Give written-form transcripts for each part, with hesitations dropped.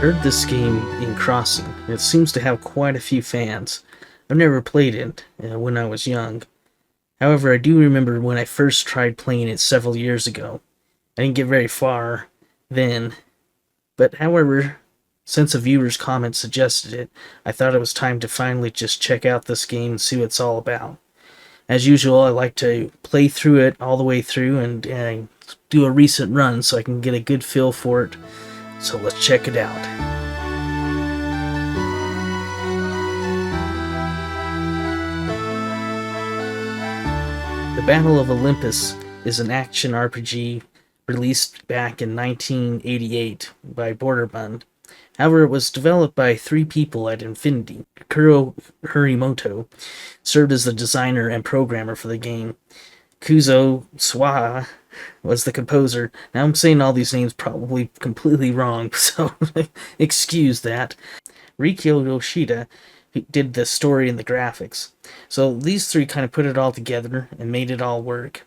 heard this game in Crossing, and it seems to have quite a few fans. I've never played it when I was young. However, I do remember when I first tried playing it several years ago. I didn't get very far then, but however, since a viewer's comment suggested it, I thought it was time to finally just check out this game and see what it's all about. As usual, I like to play through it all the way through and do a recent run so I can get a good feel for it. So let's check it out. The Battle of Olympus is an action RPG released back in 1988 by Borderbund. However, it was developed by three people at Infinity. Kuro Hirimoto served as the designer and programmer for the game. Kuzo Swaha was the composer. Now I'm saying all these names probably completely wrong, so excuse that. Rikyo Yoshida did the story and the graphics. So these three kind of put it all together and made it all work.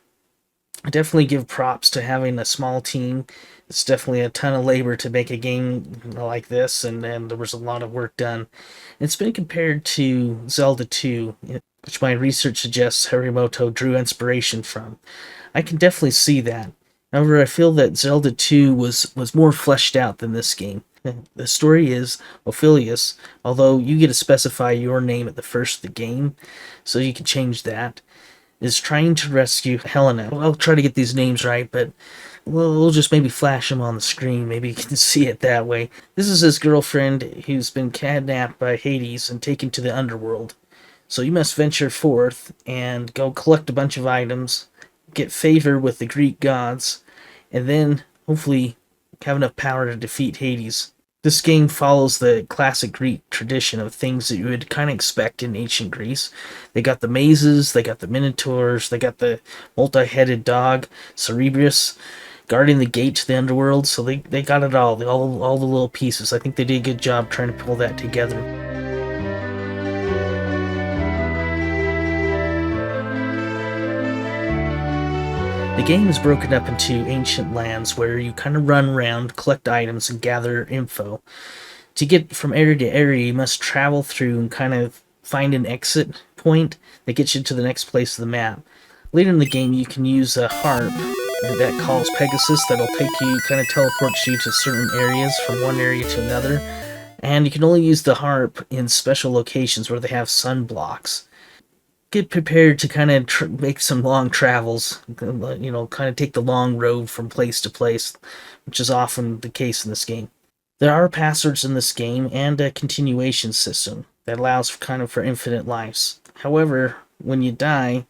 I definitely give props to having a small team. It's definitely a ton of labor to make a game like this, and there was a lot of work done. It's been compared to Zelda 2, which my research suggests Hirimoto drew inspiration from. I can definitely see that. However, I feel that Zelda 2 was more fleshed out than this game. The story is Ophelius, although you get to specify your name at the first of the game, so you can change that, is trying to rescue Helena. I'll try to get these names right, but we'll just maybe flash them on the screen. Maybe you can see it that way. This is his girlfriend who's been kidnapped by Hades and taken to the underworld. So you must venture forth and go collect a bunch of items, get favor with the Greek gods, and then hopefully have enough power to defeat Hades. This game follows the classic Greek tradition of things that you would kind of expect in ancient Greece. They got the mazes, they got the minotaurs, they got the multi-headed dog, Cerberus, guarding the gate to the underworld, so they got it all the little pieces. I think they did a good job trying to pull that together. The game is broken up into ancient lands where you kind of run around, collect items, and gather info. To get from area to area, you must travel through and kind of find an exit point that gets you to the next place of the map. Later in the game, you can use a harp that calls Pegasus that'll take you, kind of teleports you to certain areas from one area to another. And you can only use the harp in special locations where they have sunblocks. Get prepared to kind of make some long travels, kind of take the long road from place to place, which is often the case in this game. There are passwords in this game and a continuation system that allows for infinite lives. However, when you die,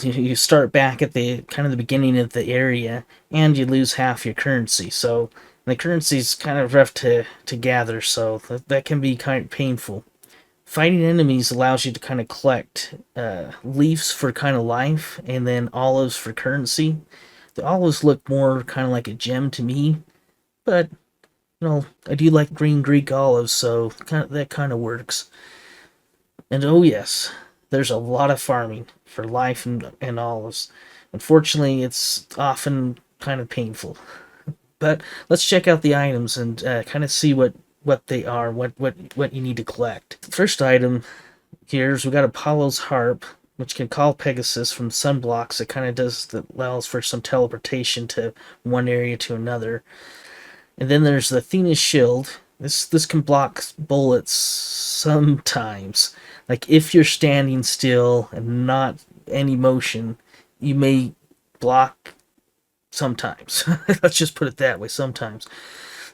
you start back at the beginning of the area and you lose half your currency. So the currency is kind of rough to gather, so that can be kind of painful. Fighting enemies allows you to kind of collect leaves for kind of life, and then olives for currency. The olives look more kind of like a gem to me, but I do like green Greek olives, so that kind of works. And oh yes, there's a lot of farming for life and olives. Unfortunately, it's often kind of painful. But let's check out the items and kind of see what they are, what you need to collect. First item here is we got Apollo's harp, which can call Pegasus from sunblocks. It kind of allows for some teleportation to one area to another. And then there's the Athena's shield. This can block bullets sometimes. Like if you're standing still and not any motion, you may block sometimes. Let's just put it that way, sometimes.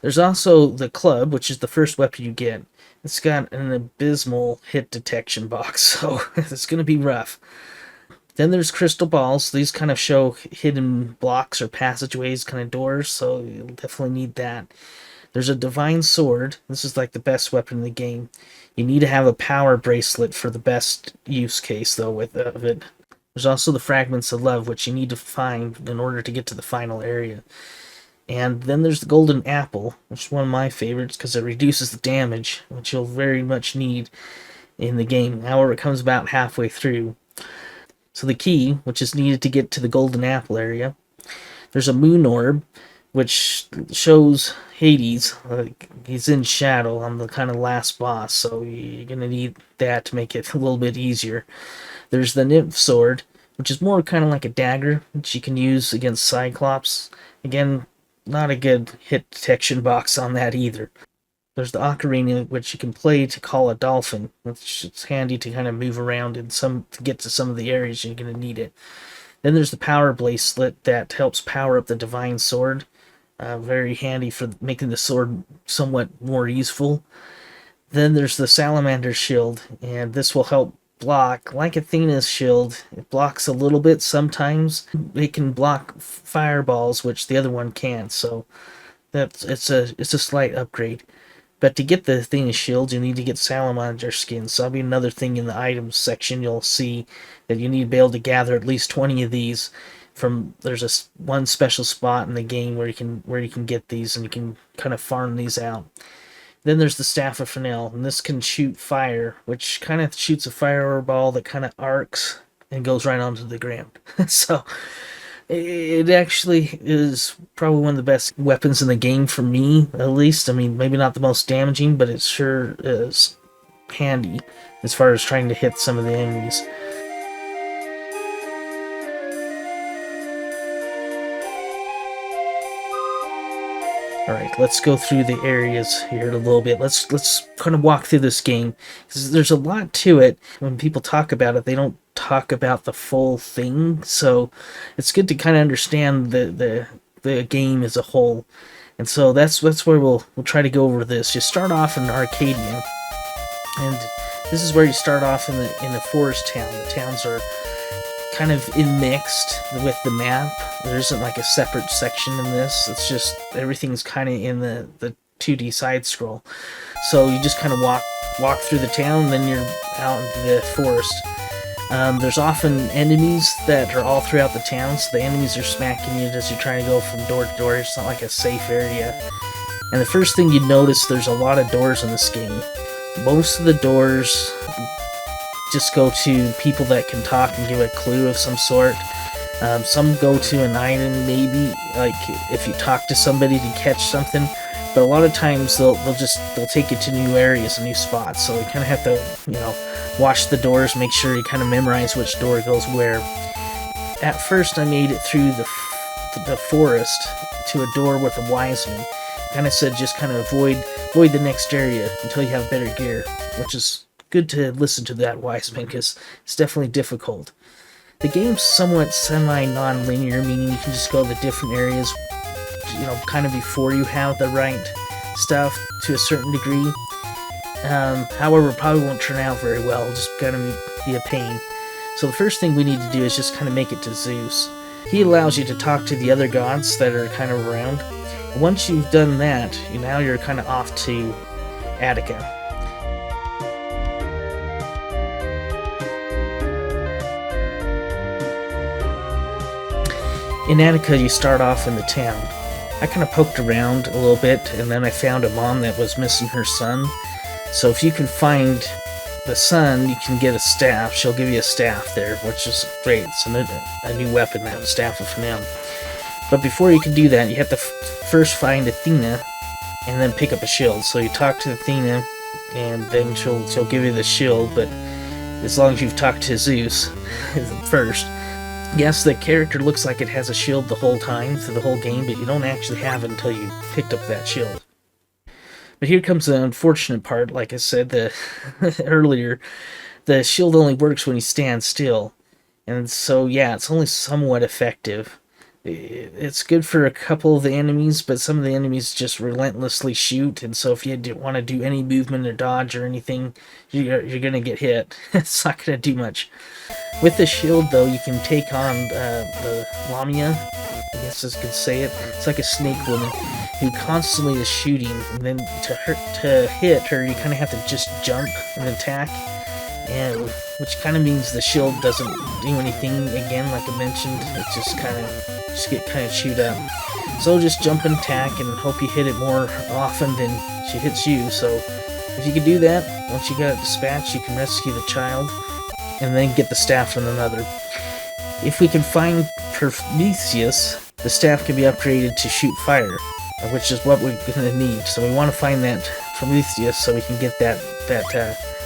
There's also the club, which is the first weapon you get. It's got an abysmal hit detection box, so it's going to be rough. Then there's crystal balls. These kind of show hidden blocks or passageways, kind of doors, so you'll definitely need that. There's a divine sword. This is like the best weapon in the game. You need to have a power bracelet for the best use case, though, of it. There's also the fragments of love, which you need to find in order to get to the final area. And then there's the golden apple, which is one of my favorites because it reduces the damage, which you'll very much need in the game. However, it comes about halfway through. So the key, which is needed to get to the golden apple area. There's a moon orb, which shows Hades. He's in shadow on the kind of last boss, so you're going to need that to make it a little bit easier. There's the Nymph Sword, which is more kind of like a dagger, which you can use against Cyclops. Again, not a good hit detection box on that either. There's the Ocarina, which you can play to call a dolphin, which is handy to kind of move around and to get to some of the areas you're going to need it. Then there's the Power Bracelet that helps power up the Divine Sword. Very handy for making the sword somewhat more useful. Then there's the Salamander Shield, and this will help block, like Athena's shield. It blocks a little bit sometimes. It can block fireballs, which the other one can't, so it's a slight upgrade. But to get the Athena shield, you need to get salamander skin. So that'll be another thing in the items section. You'll see that you need to be able to gather at least 20 of these. There's one special spot in the game where you can get these, and you can kind of farm these out. Then there's the Staff of Fennel, and this can shoot fire, which kind of shoots a fireball that kind of arcs and goes right onto the ground. So it actually is probably one of the best weapons in the game for me, at least. I mean, maybe not the most damaging, but it sure is handy as far as trying to hit some of the enemies. Alright, let's go through the areas here a little bit. Let's kind of walk through this game, because there's a lot to it. When people talk about it, they don't talk about the full thing, so it's good to kind of understand the game as a whole. And so that's where we'll try to go over this. You start off in Arcadia, and this is where you start off in the forest town. The towns are kind of mixed with the map. There isn't like a separate section in this. It's just everything's kind of in the 2D side scroll. So you just kind of walk through the town, and then you're out into the forest. There's often enemies that are all throughout the town, so the enemies are smacking you as you're trying to go from door to door. It's not like a safe area. And the first thing you notice, there's a lot of doors in this game. Most of the doors just go to people that can talk and give a clue of some sort. Some go to an item, maybe, like if you talk to somebody to catch something. But a lot of times they'll take you to new areas and new spots. So you kind of have to, watch the doors, make sure you kind of memorize which door goes where. At first, I made it through the forest to a door with a wise man. Kind of said just kind of avoid the next area until you have better gear, which is good to listen to that wise man, because it's definitely difficult. The game's somewhat semi-non-linear, meaning you can just go to different areas, kind of before you have the right stuff to a certain degree. However, it probably won't turn out very well. It'll just kind of be a pain. So the first thing we need to do is just kind of make it to Zeus. He allows you to talk to the other gods that are kind of around. Once you've done that, now you're kind of off to Attica. In Attica, you start off in the town. I kind of poked around a little bit, and then I found a mom that was missing her son. So if you can find the son, you can get a staff. She'll give you a staff there, which is great. It's a new weapon now, the Staff of Fennel. But before you can do that, you have to first find Athena, and then pick up a shield. So you talk to Athena, and then she'll give you the shield, but as long as you've talked to Zeus first. Yes, the character looks like it has a shield the whole time, through the whole game, but you don't actually have it until you picked up that shield. But here comes the unfortunate part. Like I said earlier, the shield only works when you stand still. And so, yeah, it's only somewhat effective. It's good for a couple of the enemies, but some of the enemies just relentlessly shoot, and so if you want to do any movement or dodge or anything, you're going to get hit. It's not going to do much. With the shield, though, you can take on the Lamia, I guess I could say it. It's like a snake woman who constantly is shooting, and then to hit her, you kind of have to just jump and attack, and which kind of means the shield doesn't do anything again, like I mentioned. It just get kind of chewed up. So just jump and attack and hope you hit it more often than she hits you. So if you can do that, once you got it dispatched, you can rescue the child and then get the staff from the mother. If we can find Prometheus, the staff can be upgraded to shoot fire, which is what we're going to need. So we want to find that from Phthia so we can get that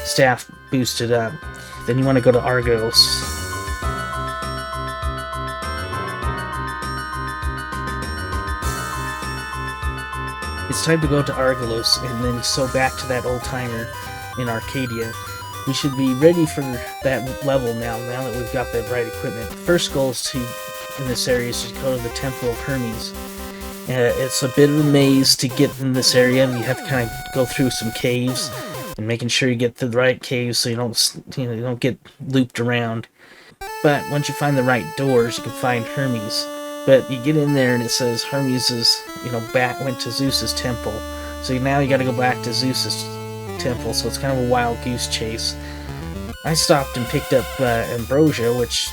staff boosted up. Then you want to go to Argolis. It's time to go to Argolis and then so back to that old timer in Arcadia. We should be ready for that level now that we've got the right equipment. The first goal is in this area is to go to the Temple of Hermes. It's a bit of a maze to get in this area. You have to kind of go through some caves and making sure you get to the right caves so you don't get looped around. But once you find the right doors, you can find Hermes. But you get in there and it says Hermes is, went to Zeus's temple. So now you got to go back to Zeus's temple. So it's kind of a wild goose chase. I stopped and picked up Ambrosia, which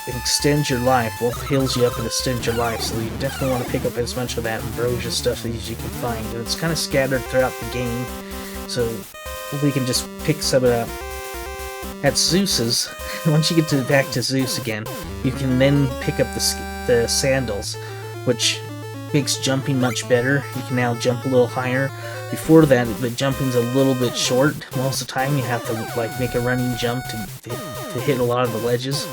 extends your life, both heals you up and extends your life. So you definitely want to pick up as much of that Ambrosia stuff as you can find. And it's kind of scattered throughout the game, so we can just pick some of it up. At Zeus's, once you get back to Zeus again, you can then pick up the sandals, which makes jumping much better. You can now jump a little higher. Before that, the jumping's a little bit short. Most of the time, you have to make a running jump to hit a lot of the ledges.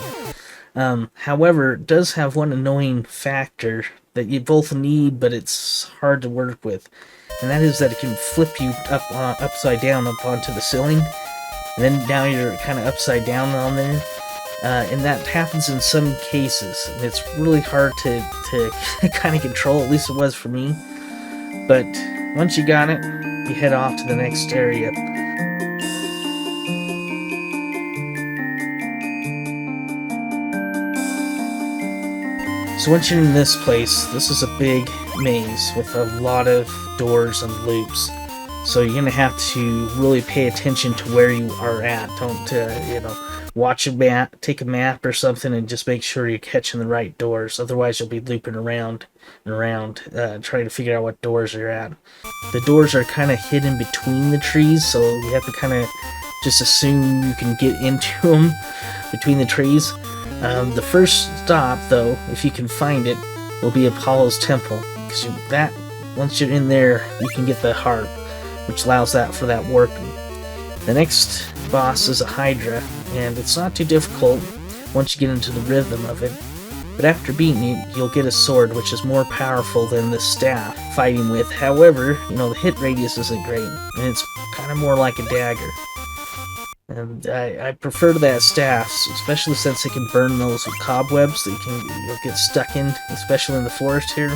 However, it does have one annoying factor that you both need, but it's hard to work with, and that is that it can flip you upside down up onto the ceiling. And then now you're kind of upside down on there, and that happens in some cases. And it's really hard to kind of control, at least it was for me. But once you got it, you head off to the next area. So once you're in this place, this is a big maze with a lot of doors and loops. So you're going to have to really pay attention to where you are at. Don't, watch a map, take a map or something, and just make sure you're catching the right doors. Otherwise, you'll be looping around and around, trying to figure out what doors you're at. The doors are kind of hidden between the trees, so you have to kind of just assume you can get into them between the trees. The first stop, though, if you can find it, will be Apollo's temple. Because once you're in there, you can get the harp, which allows for that warping. The next boss is a Hydra, and it's not too difficult once you get into the rhythm of it. But after beating it, you'll get a sword, which is more powerful than the staff fighting with. However, the hit radius isn't great, and it's kind of more like a dagger. And I prefer that staff, especially since it can burn those cobwebs that you'll get stuck in, especially in the forest here.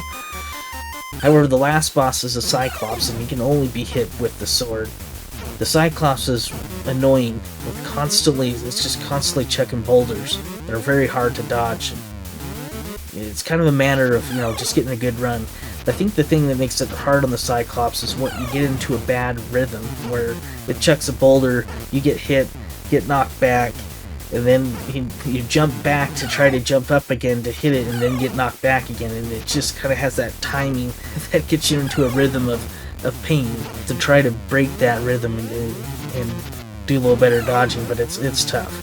However, the last boss is a Cyclops, and he can only be hit with the sword. The Cyclops is annoying. It's just constantly checking boulders. They're very hard to dodge. It's kind of a matter of, just getting a good run. I think the thing that makes it hard on the Cyclops is when you get into a bad rhythm, where it chucks a boulder, you get hit, get knocked back, and then you jump back to try to jump up again to hit it, and then get knocked back again, and it just kind of has that timing that gets you into a rhythm of pain to try to break that rhythm and do a little better dodging, but it's tough.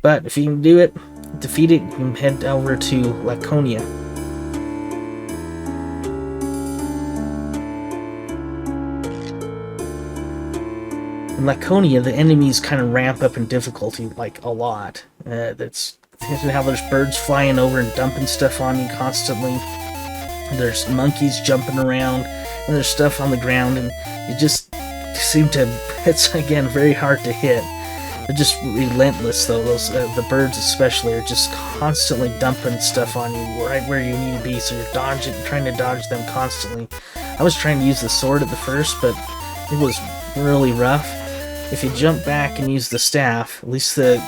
But if you can do it, defeat it, you can head over to Laconia. In Laconia, the enemies kind of ramp up in difficulty, a lot. That's how there's birds flying over and dumping stuff on you constantly. There's monkeys jumping around, and there's stuff on the ground, and you just seem to... It's, again, very hard to hit. They're just relentless, though. Those the birds especially are just constantly dumping stuff on you right where you need to be, so you're trying to dodge them constantly. I was trying to use the sword at the first, but it was really rough. If you jump back and use the staff, at least the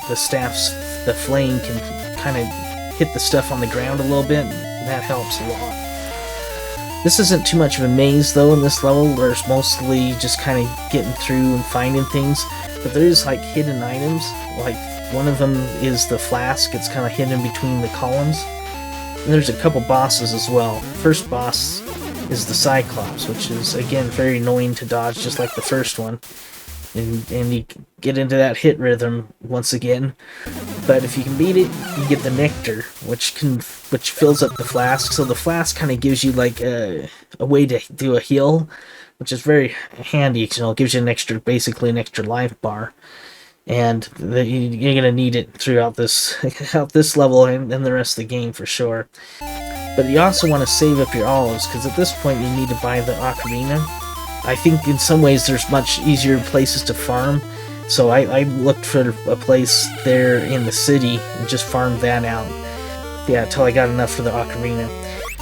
flame can kind of hit the stuff on the ground a little bit, and that helps a lot. This isn't too much of a maze, though, in this level, where it's mostly just kind of getting through and finding things. But there is, hidden items. One of them is the flask. It's kind of hidden between the columns. And there's a couple bosses as well. First boss is the Cyclops, which is, again, very annoying to dodge, just like the first one. and you get into that hit rhythm once again. But if you can beat it, you get the nectar, which fills up the flask. So the flask kind of gives you like a way to do a heal, which is very handy. You know, it gives you basically an extra life bar, and you're gonna need it throughout this level and the rest of the game for sure. But you also want to save up your olives, because at this point you need to buy the ocarina. I think in some ways there's much easier places to farm, so I looked for a place there in the city and just farmed that out. Yeah, until I got enough for the ocarina.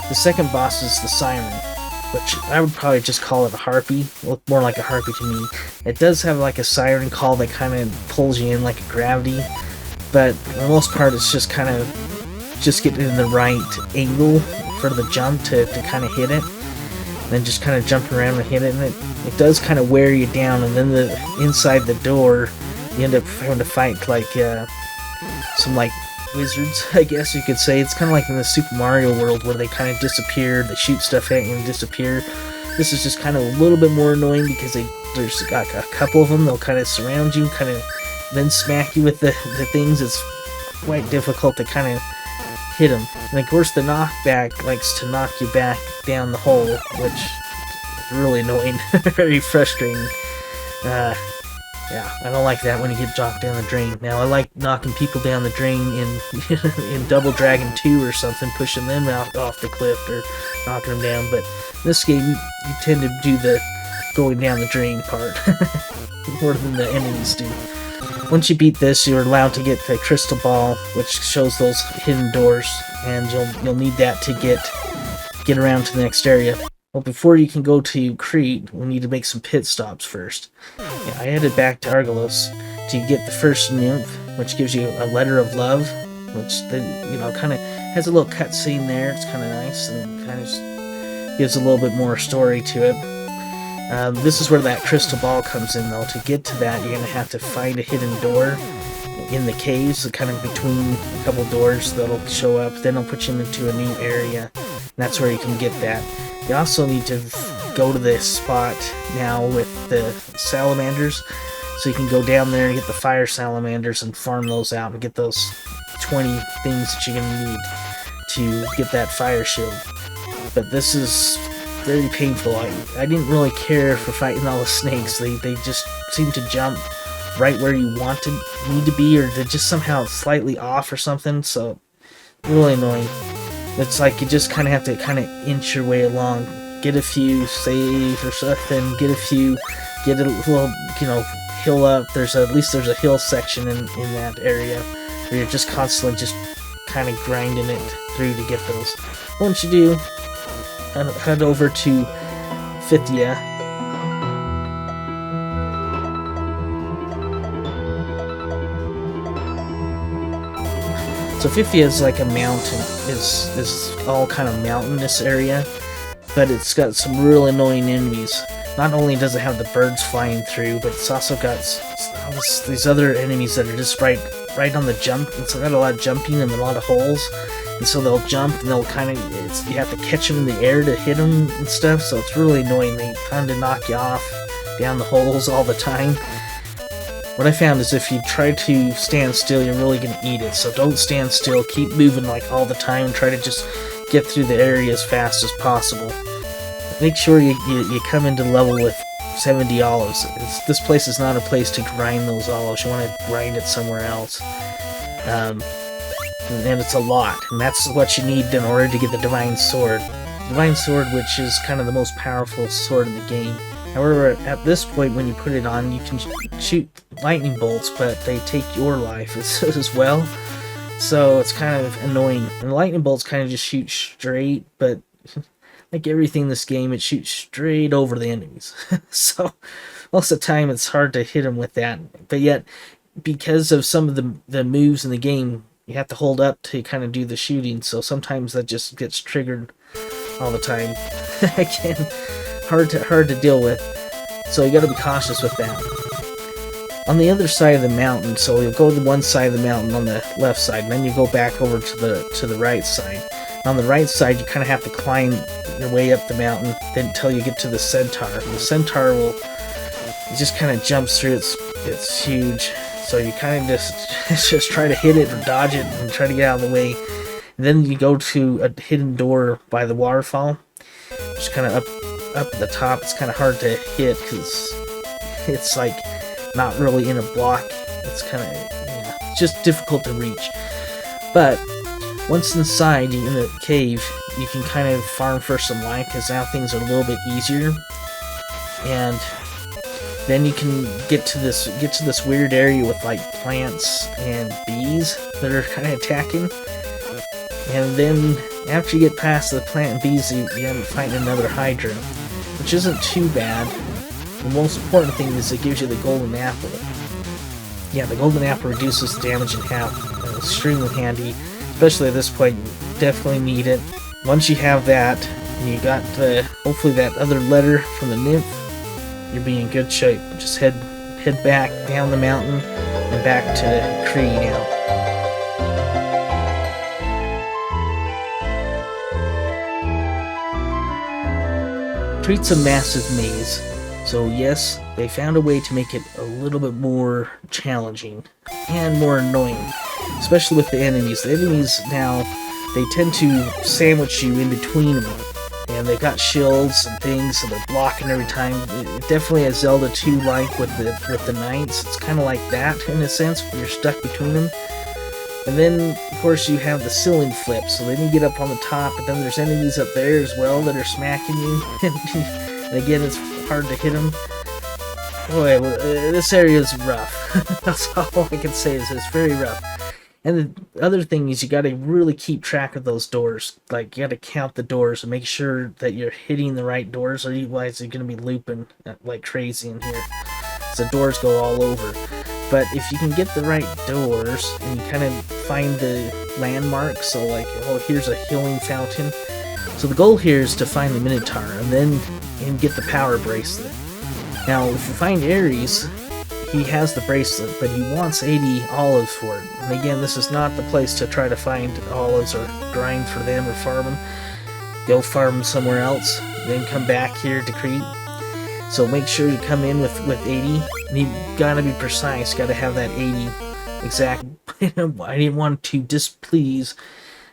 The second boss is the siren, which I would probably just call it a harpy. Look more like a harpy to me. It does have like a siren call that kind of pulls you in like a gravity, but for the most part it's just kind of getting in the right angle for the jump to kind of hit it. And then just kind of jumping around and hit it, and it does kind of wear you down. And then inside the door, you end up having to fight like some like wizards, I guess you could say. It's kind of like in the Super Mario world where they kind of disappear, they shoot stuff at you and disappear. This is just kind of a little bit more annoying because there's a couple of them. They'll kind of surround you, kind of then smack you with the things. It's quite difficult to kind of hit them. And of course the knockback likes to knock you back down the hole, which is really annoying. Very frustrating. Yeah, I don't like that when you get knocked down the drain. Now I like knocking people down the drain in Double Dragon 2 or something, pushing them out off the cliff or knocking them down, but in this game you tend to do the going down the drain part more than the enemies do. Once you beat this, you're allowed to get the crystal ball, which shows those hidden doors, and you'll need that to get around to the next area. Well, before you can go to Crete, we need to make some pit stops first. Yeah, I headed back to Argolis to get the first nymph, which gives you a letter of love, which kind of has a little cutscene there. It's kind of nice and kind of gives a little bit more story to it. This is where that crystal ball comes in, though. To get to that, you're going to have to find a hidden door in the caves, kind of between a couple doors that'll show up. Then it'll put you into a new area, and that's where you can get that. You also need to go to this spot now with the salamanders, so you can go down there and get the fire salamanders and farm those out and get those 20 things that you're going to need to get that fire shield. But this is very painful. I didn't really care for fighting all the snakes. They just seem to jump right where you need to be, or they're just somehow slightly off or something, so really annoying. It's like you just kind of have to kind of inch your way along, get a few saves or something, get a little, hill up. At least there's a hill section in that area where you're just constantly just kind of grinding it through to get those. Once you do, head over to Phthia. So Phthia is like a mountain. It's all kind of mountainous area, but it's got some real annoying enemies. Not only does it have the birds flying through, but it's also got these other enemies that are just right on the jump. It's got a lot of jumping and a lot of holes. And so they'll jump and they'll you have to catch them in the air to hit them and stuff, so it's really annoying. They kind of knock you off down the holes all the time. What I found is if you try to stand still, you're really going to eat it, so don't stand still, keep moving like all the time, and try to just get through the area as fast as possible. Make sure you come into level with 70 olives. This place is not a place to grind those olives, you want to grind it somewhere else. And it's a lot, and that's what you need in order to get the Divine Sword. Divine Sword, which is kind of the most powerful sword in the game. However, at this point, when you put it on, you can shoot lightning bolts, but they take your life as well. So it's kind of annoying. And lightning bolts kind of just shoot straight, but like everything in this game, it shoots straight over the enemies. So most of the time, it's hard to hit them with that. But yet, because of some of the moves in the game, you have to hold up to kind of do the shooting, so sometimes that just gets triggered all the time. Again, hard to deal with, so you got to be cautious with that. On the other side of the mountain, so you'll go to one side of the mountain on the left side, and then you go back over to the right side. And on the right side, you kind of have to climb your way up the mountain until you get to the centaur. The centaur will it just kind of jumps through. It's huge, so you kind of just try to hit it or dodge it and try to get out of the way. And then you go to a hidden door by the waterfall, just kind of up at the top. It's kind of hard to hit because it's like not really in a block. It's kind of, it's just difficult to reach. But once inside in the cave, you can kind of farm for some life because now things are a little bit easier. And then you can get to this weird area with like plants and bees that are kind of attacking. And then after you get past the plant and bees, you end up fighting another Hydra, which isn't too bad. The most important thing is it gives you the golden apple. Yeah, the golden apple reduces the damage in half. It's extremely handy, especially at this point. You definitely need it. Once you have that, and you got hopefully that other letter from the nymph, you'll be in good shape. Just head back down the mountain and back to Crete now. Crete's a massive maze, so yes, they found a way to make it a little bit more challenging and more annoying, especially with the enemies. The enemies now, they tend to sandwich you in between them, and they've got shields and things, so they're blocking every time. It definitely has Zelda 2-like with the knights. It's kind of like that in a sense, where you're stuck between them. And then, of course, you have the ceiling flip, so then you get up on the top, but then there's enemies up there as well that are smacking you. And again, it's hard to hit them. Boy, this area is rough. That's all I can say is it's very rough. And the other thing is you got to really keep track of those doors. Like, you got to count the doors and make sure that you're hitting the right doors, or otherwise you're going to be looping like crazy in here. So doors go all over. But if you can get the right doors and you kind of find the landmarks, so like, oh, here's a healing fountain. So the goal here is to find the Minotaur and then get the power bracelet. Now, if you find Ares, he has the bracelet, but he wants 80 olives for it. And again, this is not the place to try to find olives or grind for them or farm them. Go farm them somewhere else, then come back here to Crete. So make sure you come in with 80, and you gotta be precise, gotta have that 80 exact. I didn't want to displease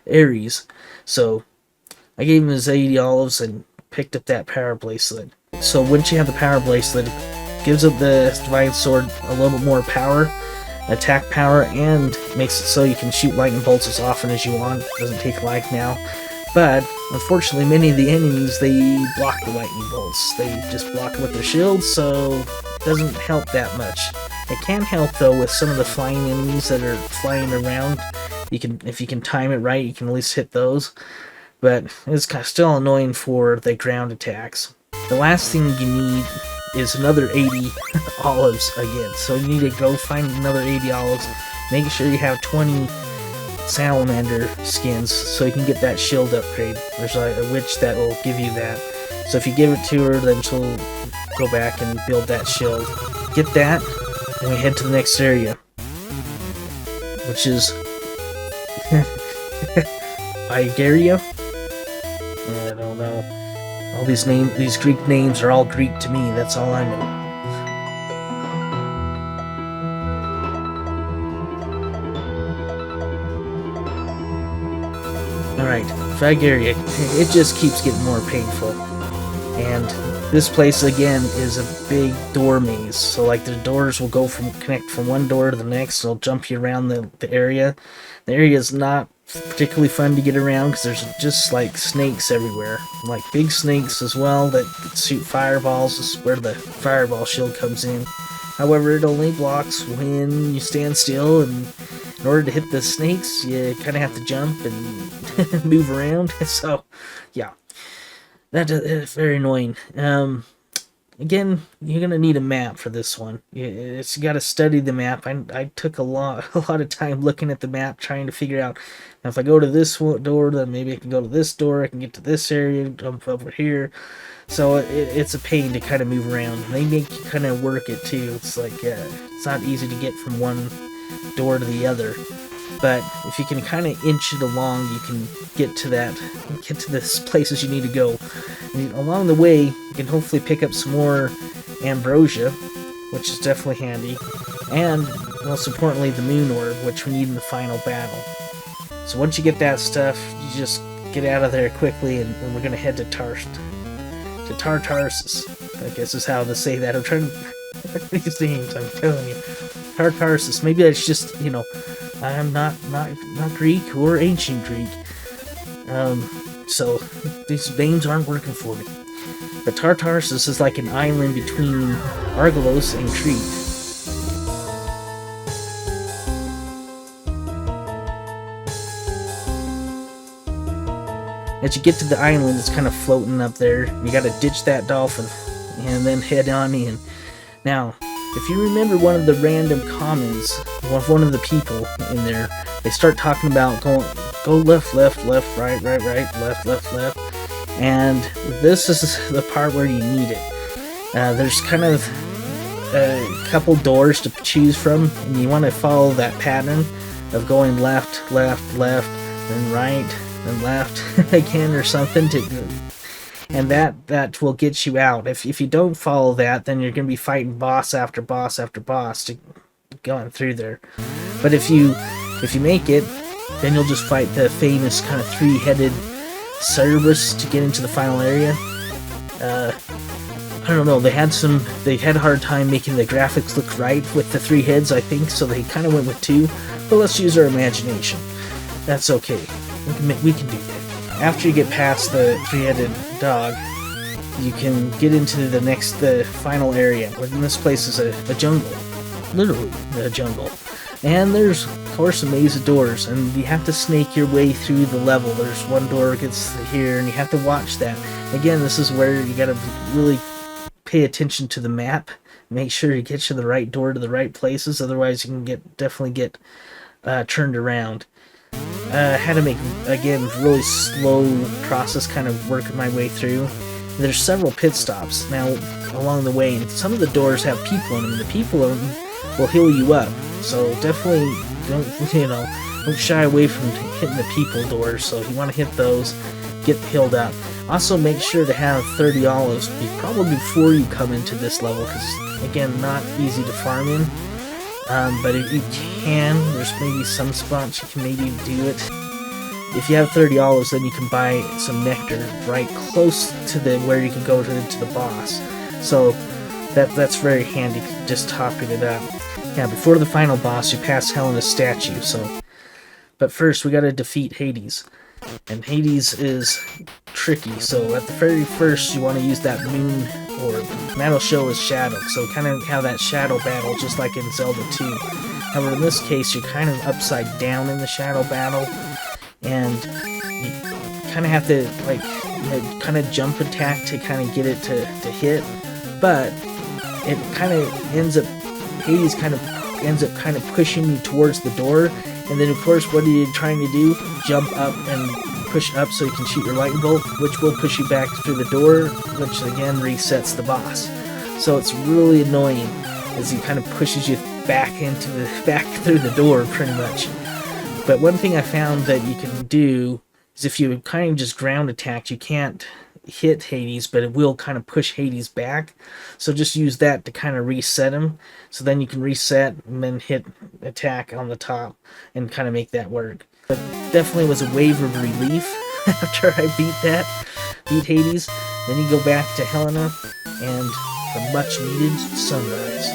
Ares, so I gave him his 80 olives and picked up that power bracelet. So once you have the power bracelet, it gives up the divine sword a little bit more power, attack power, and makes it so you can shoot lightning bolts as often as you want. It doesn't take life now. But, unfortunately, many of the enemies, they block the lightning bolts. They just block it with their shields, so it doesn't help that much. It can help, though, with some of the flying enemies that are flying around. If you can time it right, you can at least hit those. But it's still annoying for the ground attacks. The last thing you need is another 80 olives again. So you need to go find another 80 olives. Make sure you have 20 salamander skins so you can get that shield upgrade. There's a witch that will give you that. So if you give it to her, then she'll go back and build that shield. Get that, and we head to the next area, which is Arcadia. I don't know. All these Greek names are all Greek to me. That's all I know. Alright, Arcadia. It just keeps getting more painful. And this place, again, is a big door maze. So, like, the doors will connect from one door to the next. They'll jump you around the area. The area is not particularly fun to get around because there's just, like, snakes everywhere. Like, big snakes as well that shoot fireballs. This is where the fireball shield comes in. However, it only blocks when you stand still, and in order to hit the snakes, you kind of have to jump and move around. So, yeah, that's very annoying. Again, you're gonna need a map for this one. You got to study the map. I took a lot of time looking at the map, trying to figure out, if I go to this door, then maybe I can go to this door. I can get to this area, jump over here. So it's a pain to kind of move around. They make you kind of work it too. It's like it's not easy to get from one door to the other. But if you can kind of inch it along, you can get to the places you need to go. And along the way, you can hopefully pick up some more ambrosia, which is definitely handy, and most importantly the moon orb, which we need in the final battle. So once you get that stuff, you just get out of there quickly, and we're going to head to Tartarus. I guess is how to say that. I'm trying to these names, I'm telling you. Tartarus. Maybe that's just, you know, I'm not Greek or ancient Greek. So these names aren't working for me. But Tartarus is like an island between Argolis and Crete. As you get to the island, it's kind of floating up there. You gotta ditch that dolphin and then head on in. Now, if you remember one of the random comments of one of the people in there, they start talking about go left, left, left, right, right, right, left, left, left. And this is the part where you need it. There's kind of a couple doors to choose from, and you want to follow that pattern of going left, left, left, then right, then left again or something, and that will get you out. If you don't follow that, then you're going to be fighting boss after boss after boss to going through there. But if you make it, then you'll just fight the famous kind of three-headed Cerberus to get into the final area. I don't know, they had a hard time making the graphics look right with the 3 heads, I think, so they kind of went with 2, but let's use our imagination. That's okay. We can do that. After you get past the 3-headed dog, you can get into the final area. In this place is a jungle. Literally a jungle. And there's, of course, a maze of doors, and you have to snake your way through the level. There's one door that gets here, and you have to watch that. Again, this is where you gotta really pay attention to the map. Make sure you get you the right door to the right places, otherwise you can definitely get turned around. Had to make, again, really slow process, kind of working my way through. There's several pit stops now along the way, and some of the doors have people in them, and the people in them will heal you up. So definitely don't shy away from hitting the people doors. So if you want to hit those, get healed up. Also make sure to have 30 olives probably before you come into this level, because again, not easy to farm in. But if you can, there's maybe some spots you can maybe do it. If you have 30 olives, then you can buy some nectar right close to where you can go to the boss. So that's very handy, just topping it up. Yeah, before the final boss, you pass Helena's statue. But first, we gotta defeat Hades. And Hades is tricky, so at the very first, you want to use that moon orb. And that'll show his shadow, so kind of have that shadow battle, just like in Zelda 2. However, in this case, you're kind of upside down in the shadow battle, and you kind of have to, like, kind of jump attack to kind of get it to hit, but it kind of Hades kind of ends up kind of pushing you towards the door. And then, of course, what are you trying to do? Jump up and push up so you can shoot your lightning bolt, which will push you back through the door, which again resets the boss. So it's really annoying as he kind of pushes you back through the door, pretty much. But one thing I found that you can do is if you kind of just ground attack, you can't hit Hades, but it will kind of push Hades back. So just use that to kind of reset him. So then you can reset and then hit attack on the top and kind of make that work. But definitely was a wave of relief after I beat Hades. Then you go back to Helena and the much needed sunrise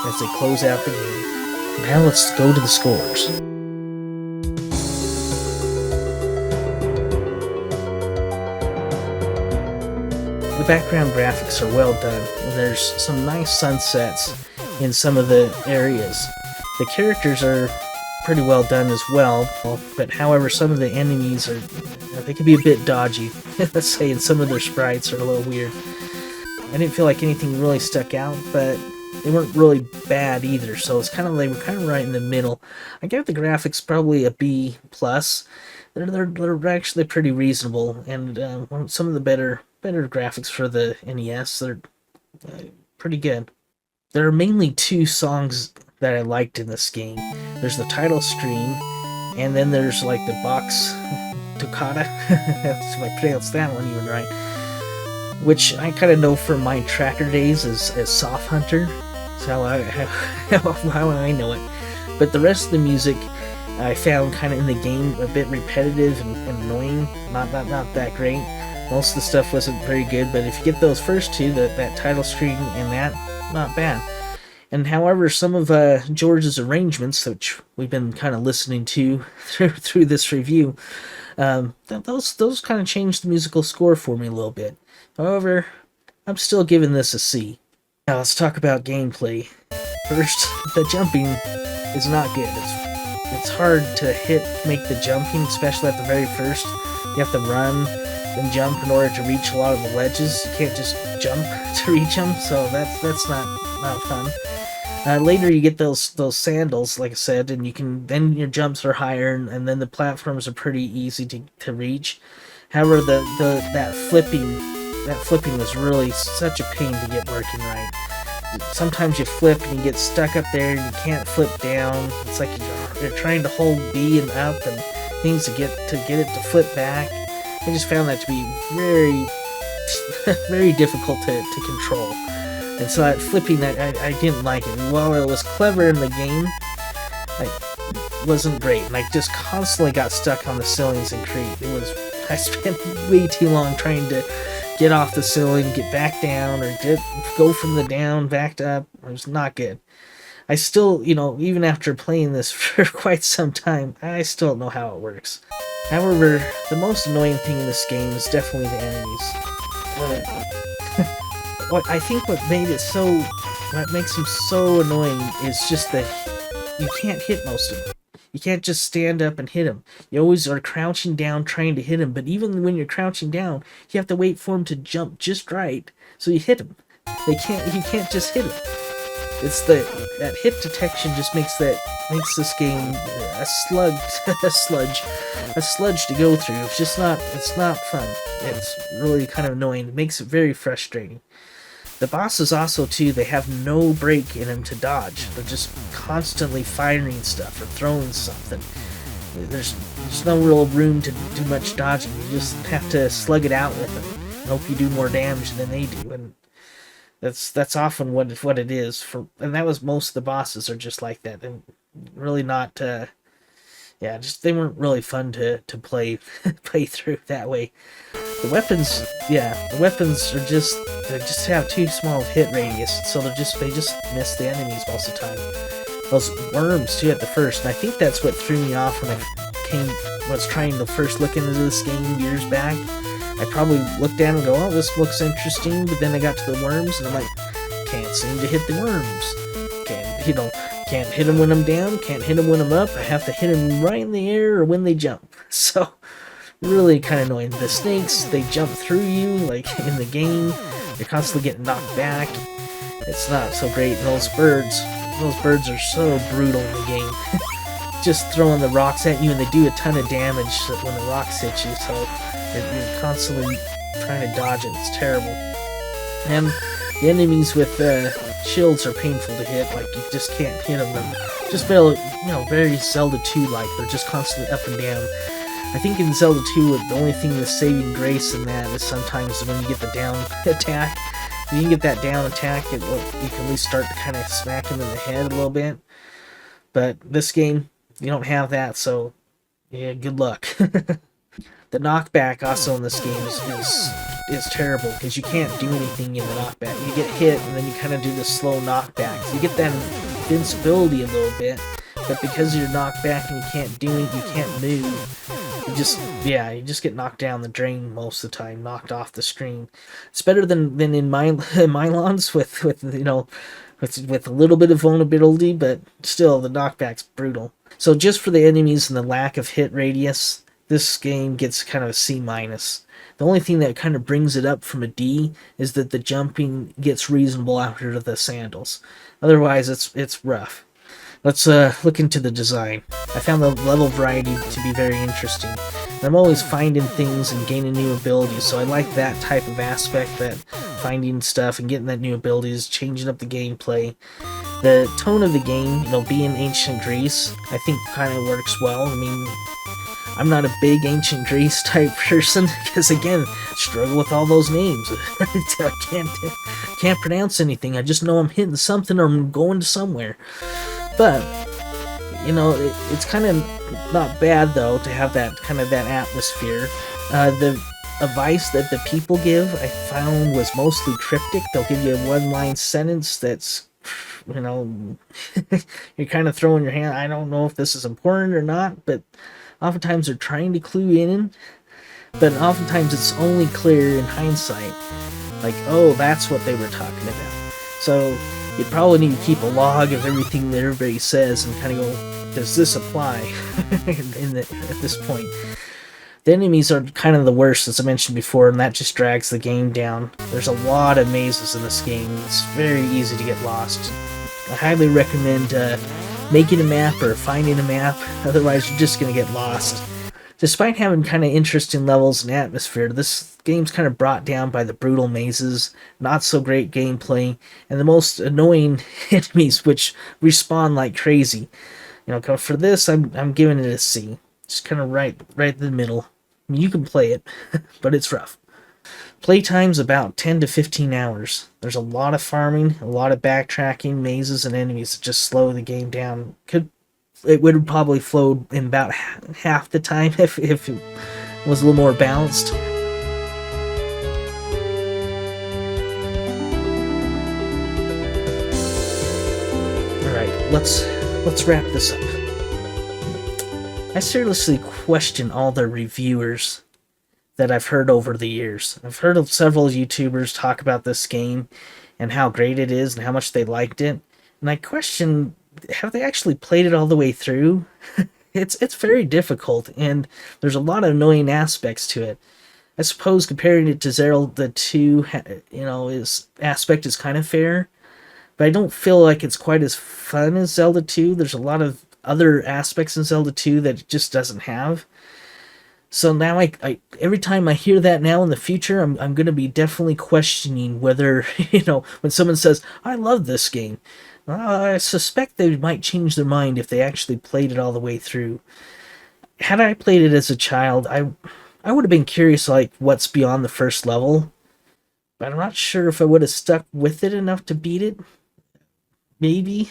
as they close out the game. Now let's go to the scores. The background graphics are well done, and there's some nice sunsets in some of the areas. The characters are pretty well done as well, but however, some of the enemies they can be a bit dodgy. Let's say, and some of their sprites are a little weird. I didn't feel like anything really stuck out, but they weren't really bad either, so it's kind of, they were kind of right in the middle. I gave the graphics probably a B+. They're actually pretty reasonable, and some of the better graphics for the NES. They're pretty good. There are mainly 2 songs that I liked in this game. There's the title screen, and then there's like the box toccata, if I pronounced that one even right, which I kind of know from my tracker days as Soft Hunter. That's how I know it. But the rest of the music I found kind of in the game a bit repetitive and annoying. Not that great. Most of the stuff wasn't very good, but if you get those first two, that title screen and that, not bad. And however, some of George's arrangements, which we've been kind of listening to through this review, those kind of changed the musical score for me a little bit. However, I'm still giving this a C. Now let's talk about gameplay. First, the jumping is not good. It's hard to make the jumping, especially at the very first. You have to run, then jump in order to reach a lot of the ledges. You can't just jump to reach them, so that's not fun. Later you get those sandals, like I said, and then your jumps are higher, and then the platforms are pretty easy to reach. However, that flipping was really such a pain to get working right. Sometimes you flip and you get stuck up there and you can't flip down. It's like you're trying to hold B and up and things to get it to flip back. I just found that to be very, very difficult to control. And so that flipping, I didn't like it. And while it was clever in the game, it wasn't great. And I just constantly got stuck on the ceilings in Crete. I spent way too long trying to get off the ceiling, get back down, or go from the down back up. It was not good. I still, even after playing this for quite some time, I still don't know how it works. However, the most annoying thing in this game is definitely the enemies. What makes them so annoying is just that you can't hit most of them. You can't just stand up and hit them. You always are crouching down trying to hit them, but even when you're crouching down, you have to wait for them to jump just right, so you hit them. You can't just hit them. It's that hit detection just makes this game a sludge to go through. It's not fun. It's really kind of annoying. It makes it very frustrating. The bosses also, too, they have no break in them to dodge. They're just constantly firing stuff or throwing something. There's no real room to do much dodging. You just have to slug it out with them and hope you do more damage than they do. And that's often what it is. And that was most of the bosses are just like that. And really not... they weren't really fun to play through that way. The weapons are just have too small of hit radius, so they just miss the enemies most of the time. Those worms too at the first, and I think that's what threw me off when I was trying to first look into this game years back. I probably looked at it and go, oh, this looks interesting, but then I got to the worms and I'm like, can't seem to hit the worms. Can't hit them when I'm down, can't hit them when I'm up. I have to hit them right in the air or when they jump. So, really kind of annoying. The snakes, they jump through you, like in the game. You're constantly getting knocked back. It's not so great. And those birds are so brutal in the game. Just throwing the rocks at you, and they do a ton of damage when the rocks hit you. So, you're constantly trying to dodge it. It's terrible. And the enemies with shields are painful to hit, like you just can't hit them. Just feel, very Zelda 2-like. They're just constantly up and down. I think in Zelda 2, the only thing that's saving grace in that is sometimes when you get the down attack. If you can get that down attack, you can at least start to kind of smack him in the head a little bit. But this game, you don't have that, so yeah, good luck. The knockback also in this game is terrible, because you can't do anything in the knockback. You get hit, and then you kind of do the slow knockback. So you get that invincibility a little bit, but because you're knocked back and you can't do it, you can't move, you just get knocked down the drain most of the time, knocked off the screen. It's better than in Mylons with a little bit of vulnerability, but still, the knockback's brutal. So just for the enemies and the lack of hit radius, this game gets kind of a C-. The only thing that kind of brings it up from a D is that the jumping gets reasonable after the sandals. Otherwise, it's rough. Let's look into the design. I found the level variety to be very interesting. And I'm always finding things and gaining new abilities, so I like that type of aspect, that finding stuff and getting that new abilities, changing up the gameplay. The tone of the game, being ancient Greece, I think kind of works well. I mean, I'm not a big ancient Greece type person because again, struggle with all those names. I can't pronounce anything. I just know I'm hitting something or I'm going to somewhere. But it's kind of not bad though to have that kind of that atmosphere. The advice that the people give, I found, was mostly cryptic. They'll give you a one-line sentence that's, you're kind of throwing your hand. I don't know if this is important or not, but oftentimes they're trying to clue you in. But oftentimes it's only clear in hindsight, like, oh, that's what they were talking about. So you'd probably need to keep a log of everything that everybody says and kind of go, does this apply at this point? The enemies are kind of the worst, as I mentioned before, and that just drags the game down. There's a lot of mazes in this game. It's very easy to get lost. I highly recommend making a map or finding a map, otherwise you're just going to get lost. Despite having kind of interesting levels and atmosphere, this game's kind of brought down by the brutal mazes, not so great gameplay, and the most annoying enemies which respawn like crazy. For this, I'm giving it a C. Just kind of right in the middle. I mean, you can play it, but it's rough. Playtime's about 10 to 15 hours. There's a lot of farming, a lot of backtracking, mazes, and enemies that just slow the game down. It would probably flow in about half the time if it was a little more balanced. Alright, let's wrap this up. I seriously question all the reviewers that I've heard over the years. I've heard of several YouTubers talk about this game and how great it is and how much they liked it. And I question, have they actually played it all the way through? It's very difficult, and there's a lot of annoying aspects to it. I suppose comparing it to Zelda 2, aspect is kind of fair, but I don't feel like it's quite as fun as Zelda 2. There's a lot of other aspects in Zelda 2 that it just doesn't have. So now I every time I hear that now in the future, I'm going to be definitely questioning whether, when someone says, I love this game, I suspect they might change their mind if they actually played it all the way through. Had I played it as a child, I would have been curious, like, what's beyond the first level, but I'm not sure if I would have stuck with it enough to beat it. Maybe.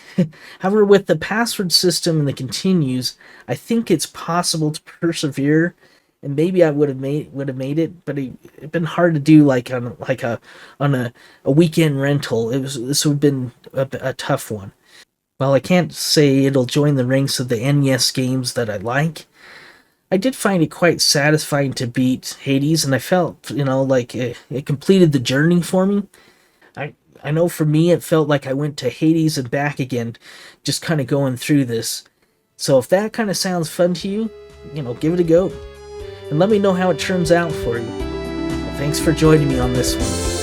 However, with the password system and the continues, I think it's possible to persevere, and maybe I would have made it, but it'd been hard to do on a weekend rental. This would have been a tough one. While I can't say it'll join the ranks of the NES games that I like, I did find it quite satisfying to beat Hades, and I felt like it completed the journey for me. I know for me it felt like I went to Hades and back again, just kind of going through this. So if that kind of sounds fun to you, give it a go. And let me know how it turns out for you. Thanks for joining me on this one.